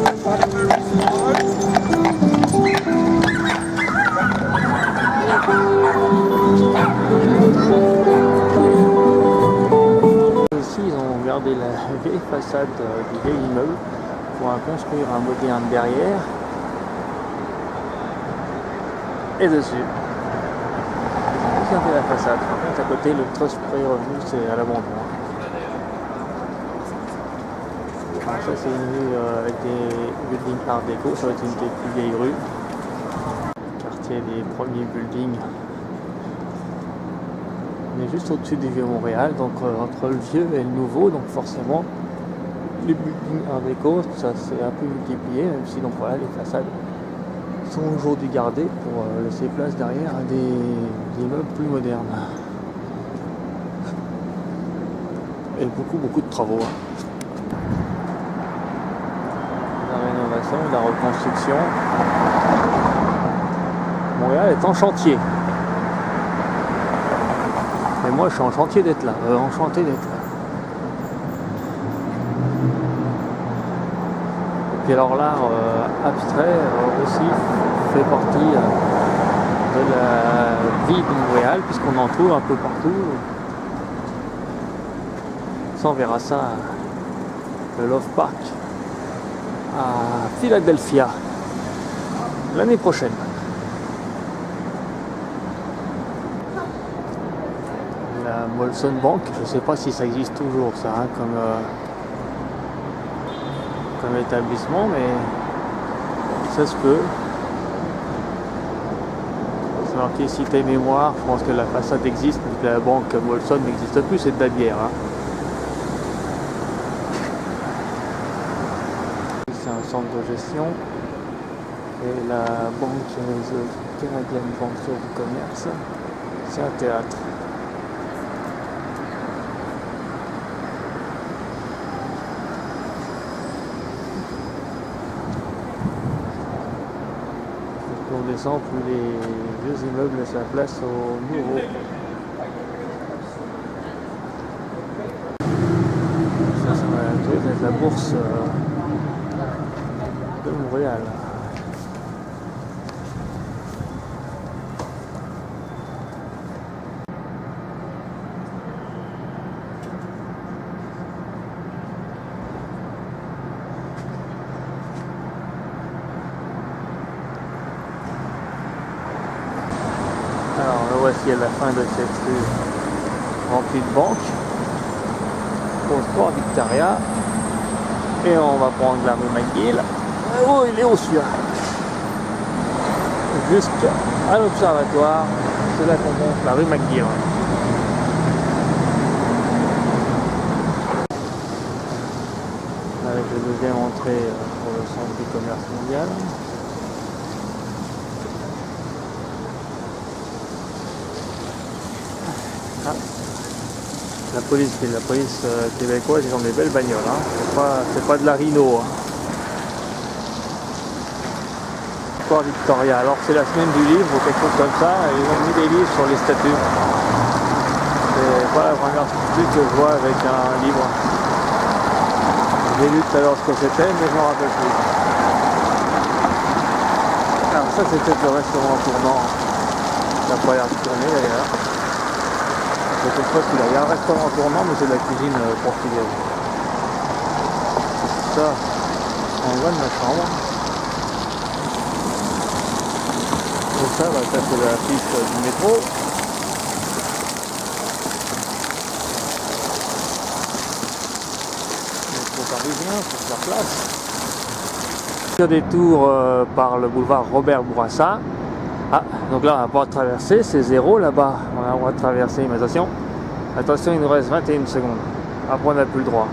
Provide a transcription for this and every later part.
Ici, ils ont gardé la vieille façade du vieil immeuble pour construire un moderne derrière et dessus. Ils ont fait la façade. Par contre, à côté, le truss pré-revenu, c'est à l'abandon. Ça, c'est une rue avec des buildings art déco. Ça va être une des plus vieilles rues. Quartier des premiers buildings. On est juste au-dessus du Vieux-Montréal, donc entre le vieux et le nouveau, donc forcément les buildings art déco, ça s'est un peu multiplié, même si donc voilà, les façades sont aujourd'hui gardées pour laisser place derrière à des immeubles plus modernes. Et beaucoup de travaux. La rénovation, la reconstruction. Montréal est en chantier. Et moi je suis enchanté d'être là, enchanté d'être là. Et puis alors l'art abstrait aussi fait partie de la vie de Montréal, puisqu'on en trouve un peu partout. Ça, on verra ça, le Love Park à Philadelphia l'année prochaine. La Molson Bank, je ne sais pas si ça existe toujours ça, hein, comme établissement, mais ça se peut. C'est marqué Cité Mémoire, je pense que la façade existe, mais la banque Molson n'existe plus, c'est de la bière. Hein. C'est un centre de gestion et la banque canadienne banque du commerce, c'est un théâtre. On descend, plus les vieux immeubles laissent la place aux nouveaux. Ça va être la bourse de Montréal. Alors là voici à la fin de cette rue remplie de banques, au Sport Victoria, et on va prendre la rue McGill. Oh, il est au celui-là, jusqu'à l'observatoire, c'est là qu'on monte la rue McGill. Avec la deuxième entrée pour le centre du commerce mondial. Ah. La police québécoise, ils ont des belles bagnoles, hein. C'est pas de la Rhino. Hein. Sport Victoria, alors c'est la semaine du livre ou quelque chose comme ça, et ils ont mis des livres sur les statues. C'est pas la première statue que je vois avec un livre. J'ai lu tout à l'heure ce que c'était, mais je m'en rappelle plus. Alors ça c'est peut-être le restaurant tournant. Ça n'a pas l'air de tourner d'ailleurs. C'est quelque chose qu'il y a un restaurant tournant, mais c'est de la cuisine portugaise. Ça, on va de ma chambre. Et ça, ça c'est la piste du métro. Métro parisien, sur la place. Sur des tours par le boulevard Robert Bourassa. Ah, donc là on n'a pas de traverser, c'est 0 là-bas, on a le droit de traverser, mais attention, il nous reste 21 secondes, après on n'a plus le droit.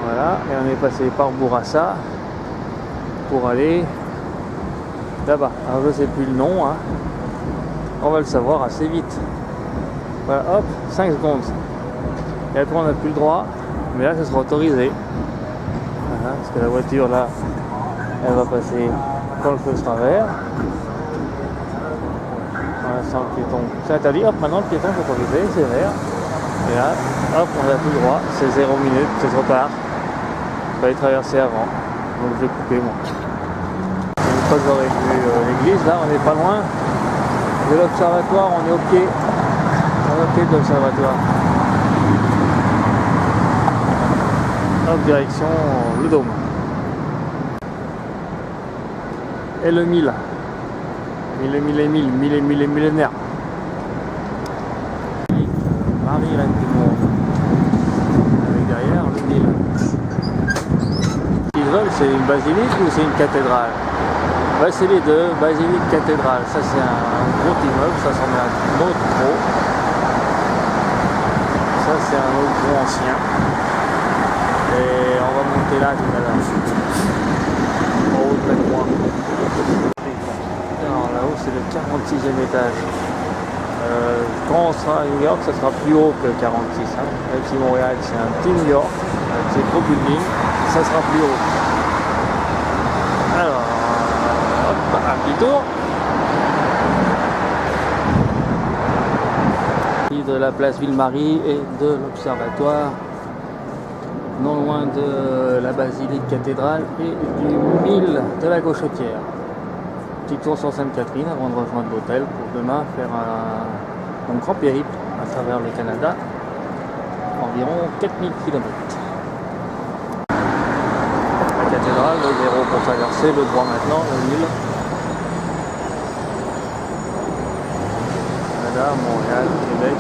Voilà, et on est passé par Bourassa pour aller là-bas. Alors je ne sais plus le nom, hein. On va le savoir assez vite. Voilà, hop, 5 secondes. Et après on n'a plus le droit, mais là ça sera autorisé. Voilà, parce que la voiture là, elle va passer quand le feu sera vert. Pour l'instant le piéton, c'est interdit, hop, maintenant le piéton est autorisé, c'est vert. Et là, hop, on n'a plus le droit, c'est 0 minutes, c'est trop tard. Il fallait traverser avant. Donc je vais couper moi. Une fois que j'aurai vu l'église, là on n'est pas loin de l'observatoire, on est au pied. On est au pied de l'observatoire. Hop, direction le dôme. Et le mille. Mille et millénaires. Marie, reine du monde. Avec derrière le mille. Israël, c'est une basilique ou c'est une cathédrale? Ouais, c'est les deux, basilique, cathédrale. Ça, c'est un gros immeuble, ça c'en est un autre gros. Ça, c'est un autre gros ancien. Et on va monter là tout à l'heure. En haut de la croix. Alors là-haut, c'est le 46e étage. Quand on sera à New York, ça sera plus haut que 46. Hein. Même si Montréal, c'est un petit New York, avec ses gros buildings, ça sera plus haut. Alors, hop, un petit tour. De la place Ville-Marie et de l'Observatoire, non loin de la basilique cathédrale et du mille de la Gauchetière. Petit tour sur Sainte-Catherine avant de rejoindre l'hôtel pour demain faire un grand périple à travers le Canada, environ 4000 km. La cathédrale, le 0 pour traverser, le droit maintenant, le 1000. Canada, Montréal, Québec.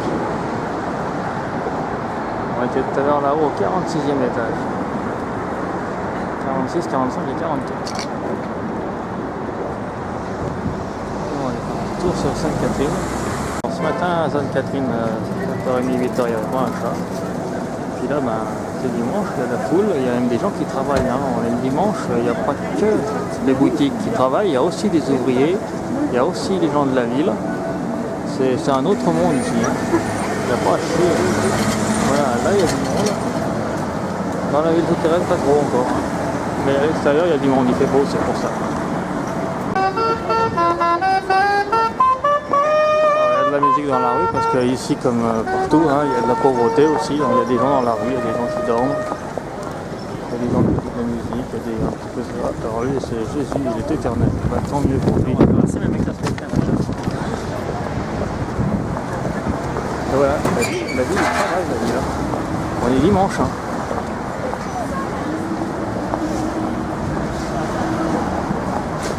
On était tout à l'heure là-haut au 46e étage. 46, 45 et 44. On est en tour sur Sainte-Catherine. Ce matin à Sainte-Catherine, 7h30, 8h, il y avait pas un chat. Puis là, c'est dimanche, il y a de la foule, il y a même des gens qui travaillent. Hein. On est le dimanche, il n'y a pas que les boutiques qui travaillent, il y a aussi des ouvriers, il y a aussi les gens de la ville. C'est un autre monde ici. Hein. Il n'y a pas à chier. Voilà, là il y a du monde. Dans la ville souterraine, pas trop encore. Mais à l'extérieur, il y a du monde, il fait beau, c'est pour ça. Il y a de la musique dans la rue parce qu'ici, comme partout, hein, il y a de la pauvreté aussi. Donc il y a des gens dans la rue, il y a des gens qui dorment. Il y a des gens qui écoutent de la musique, il y a des gens qui font ça. Alors lui, c'est Jésus, il est éternel. Bah, tant mieux pour lui. Et voilà, la vie, il travaille la vie là. On est dimanche. Hein.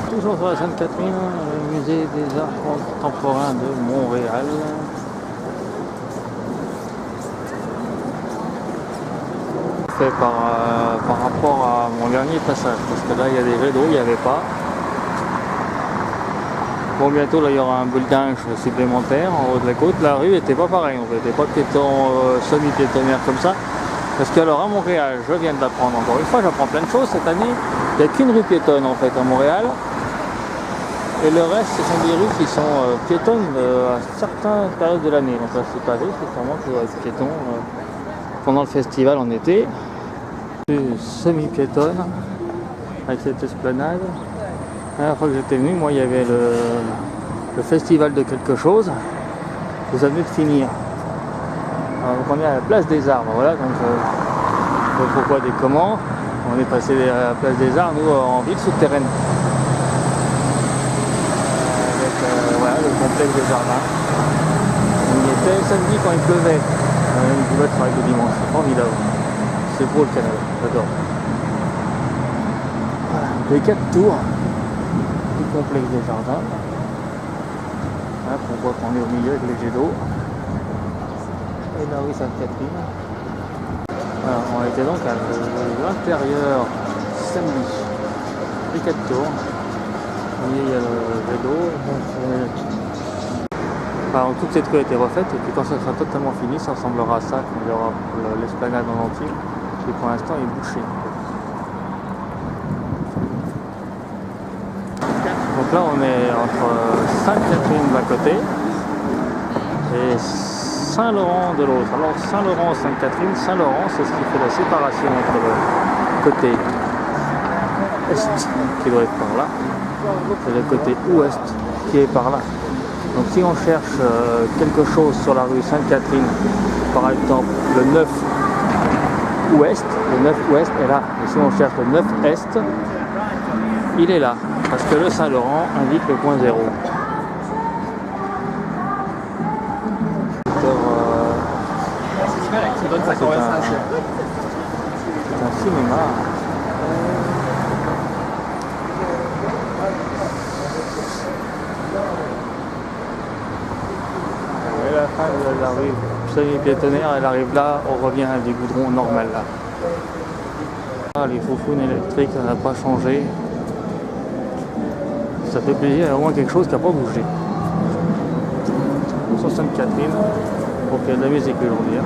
Toujours sur la Sainte-Catherine, le musée des arts contemporains de Montréal. Fait par rapport à mon dernier passage, parce que là il y a des jets d'eau, il n'y avait pas. Bon, bientôt là il y aura un bulldoge supplémentaire en haut de la côte. La rue n'était pas pareille, on n'était pas semi-piétonnière comme ça. Parce que alors à Montréal, je viens de l'apprendre encore une fois, j'apprends plein de choses cette année. Il n'y a qu'une rue piétonne en fait à Montréal. Et le reste, ce sont des rues qui sont piétonnes à certaines périodes de l'année. Donc là c'est pavé, c'est sûrement que ça doit être piéton pendant le festival en été. Semi-piétonne avec cette esplanade. La dernière fois que j'étais venu, moi il y avait le festival de quelque chose, vous venez de finir. Alors, donc on est à la place des arbres, voilà, donc pourquoi des comment, on est passé à la place des arbres, nous en ville souterraine. Avec voilà, le complexe des jardins. On y était samedi quand il pleuvait, une pouvait travailler le dimanche, c'est formidable. C'est beau le Canada, j'adore. Voilà, les 4 tours du complexe des jardins. Voilà, on voit qu'on est au milieu avec les jets d'eau. Et la rue Sainte-Catherine. Voilà, on était donc à l'intérieur samedi. Les 4 tours. Au milieu il y a le jet d'eau. Alors, toute cette rue a été refaite et puis quand ça sera totalement fini, ça ressemblera à ça quand il y aura l'esplanade en entier. Et pour l'instant il est bouché. Donc là on est entre Sainte-Catherine d'un côté et Saint-Laurent de l'autre. Alors Saint-Laurent, Sainte-Catherine, Saint-Laurent c'est ce qui fait la séparation entre le côté est qui doit être par là et le côté ouest qui est par là. Donc si on cherche quelque chose sur la rue Sainte-Catherine, par exemple le 9 ouest, le 9 ouest est là. Et si on cherche le 9 est, il est là. Parce que le Saint-Laurent indique le point 0. C'est un cinéma. Et la fin de la rue semi-piétonnaire, elle arrive là, on revient à des goudrons normal là. Ah, les faufounes électriques, ça n'a pas changé. Ça fait plaisir, il y a au moins quelque chose qui n'a pas bougé. Sur Sainte-Catherine, donc il y a de la musique aujourd'hui.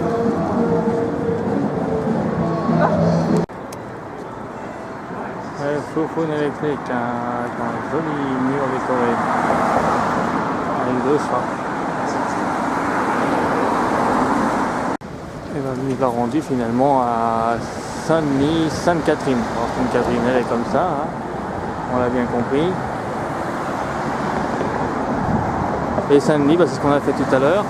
Ouais, faufoune électrique, avec un joli mur décoré, avec 2 chats. Et ben, il va rendu finalement à Saint-Denis, Sainte-Catherine. Alors Sainte-Catherine, elle est comme ça, hein. On l'a bien compris. Et Saint-Denis, bah, c'est ce qu'on a fait tout à l'heure,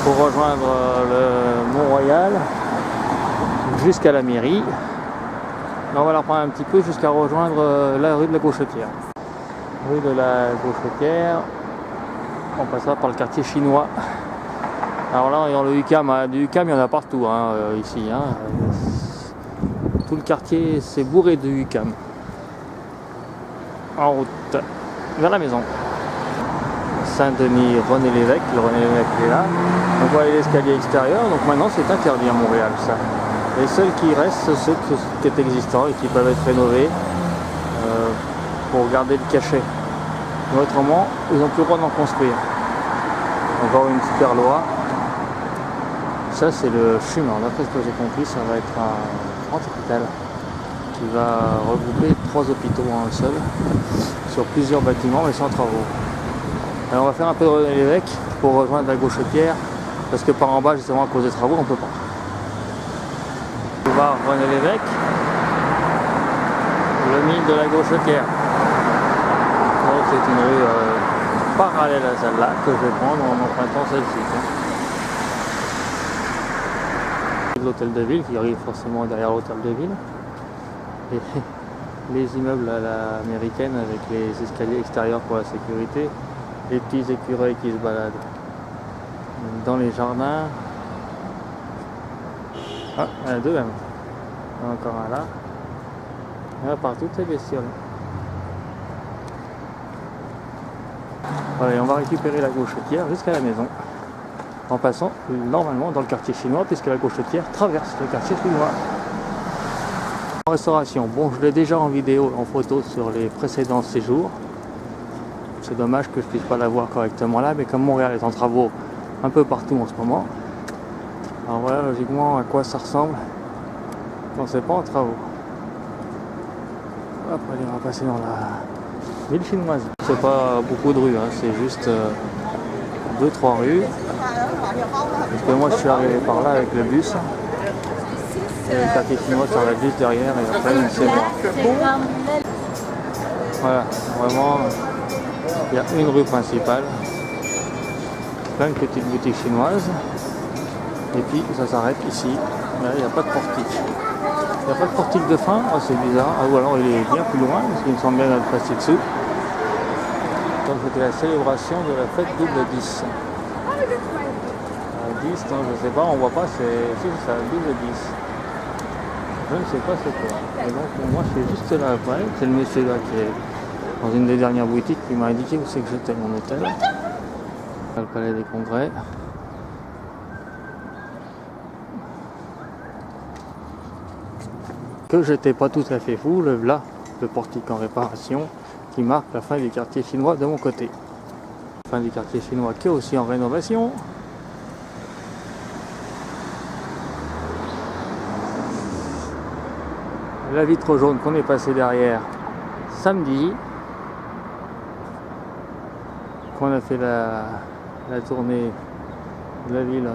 pour rejoindre le Mont-Royal jusqu'à la mairie. Là, on va la reprendre un petit peu jusqu'à rejoindre la rue de la Gauchetière. Rue de la Gauchetière, on passera par le quartier chinois. Alors là, dans le UQAM, du UQAM, il y en a partout, hein, ici. Hein. Tout le quartier, c'est bourré de UQAM. En route vers la maison. Saint-Denis, René Lévesque, le René Lévesque est là. On voit l'escalier extérieur, donc maintenant c'est interdit à Montréal ça. Les seuls qui restent, c'est ceux qui sont existants et qui peuvent être rénovés pour garder le cachet. Mais autrement, ils n'ont plus le droit d'en construire. Encore une super loi. Ça c'est le chemin, d'après ce que j'ai compris, ça va être un grand hôpital qui va regrouper 3 hôpitaux en un seul, sur plusieurs bâtiments mais sans travaux. Alors on va faire un peu de René Lévesque pour rejoindre la Gauchetière, parce que par en bas, justement à cause des travaux, on ne peut pas. On va René Lévesque, le mille de la Gauchetière. Donc c'est une rue parallèle à celle-là que je vais prendre en empruntant celle-ci. L'hôtel de ville qui arrive forcément derrière l'hôtel de ville. Et les immeubles à l'américaine avec les escaliers extérieurs pour la sécurité. Les petits écureuils qui se baladent dans les jardins. Ah, il y en a 2 même. Il y en a encore un là. Il y en a partout ces bestioles. Voilà, et on va récupérer la Gauchetière jusqu'à la maison. En passant normalement dans le quartier chinois, puisque la Gauchetière traverse le quartier chinois. En restauration, bon, je l'ai déjà en vidéo, en photo sur les précédents séjours. C'est dommage que je ne puisse pas la voir correctement là, mais comme Montréal est en travaux un peu partout en ce moment, alors voilà logiquement à quoi ça ressemble quand c'est pas en travaux. Hop, allez, on va passer dans la ville chinoise. C'est pas beaucoup de rues, hein, c'est juste 2-3 rues. Parce que moi je suis arrivé par là avec le bus. Et le quartier chinois s'arrête juste derrière et après c'est moi. Voilà, vraiment. Il y a une rue principale, plein de petites boutiques chinoises, et puis ça s'arrête ici. Là, il n'y a pas de portique. Il n'y a pas de portique de fin, oh, c'est bizarre. Ah, ou alors il est bien plus loin, parce qu'il me semble bien être passé dessous. Donc c'était la célébration de la fête double 10. À 10, non, je ne sais pas, on voit pas, c'est ça, double 10. Je ne sais pas c'est quoi. Et donc moi je suis juste là après, c'est le monsieur là qui est dans une des dernières boutiques qui m'a indiqué où c'est que j'étais mon hôtel. Le palais des congrès. Que j'étais pas tout à fait fou, là, le portique en réparation qui marque la fin du quartier chinois de mon côté. Fin du quartier chinois qui est aussi en rénovation. La vitre jaune qu'on est passé derrière samedi. On a fait la tournée de la ville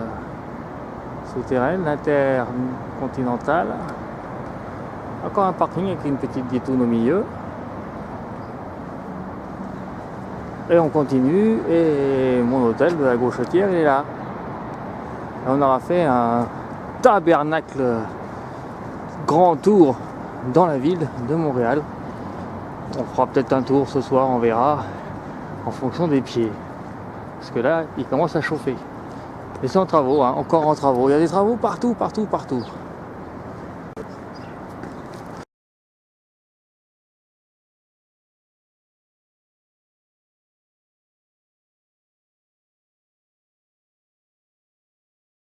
souterraine, l'intercontinentale. Encore un parking avec une petite guitoune au milieu. Et on continue et mon hôtel de la Gauchetière il est là. Et on aura fait un tabernacle grand tour dans la ville de Montréal. On fera peut-être un tour ce soir, on verra, en fonction des pieds. Parce que là, il commence à chauffer. Et c'est en travaux, hein, encore en travaux. Il y a des travaux partout, partout, partout.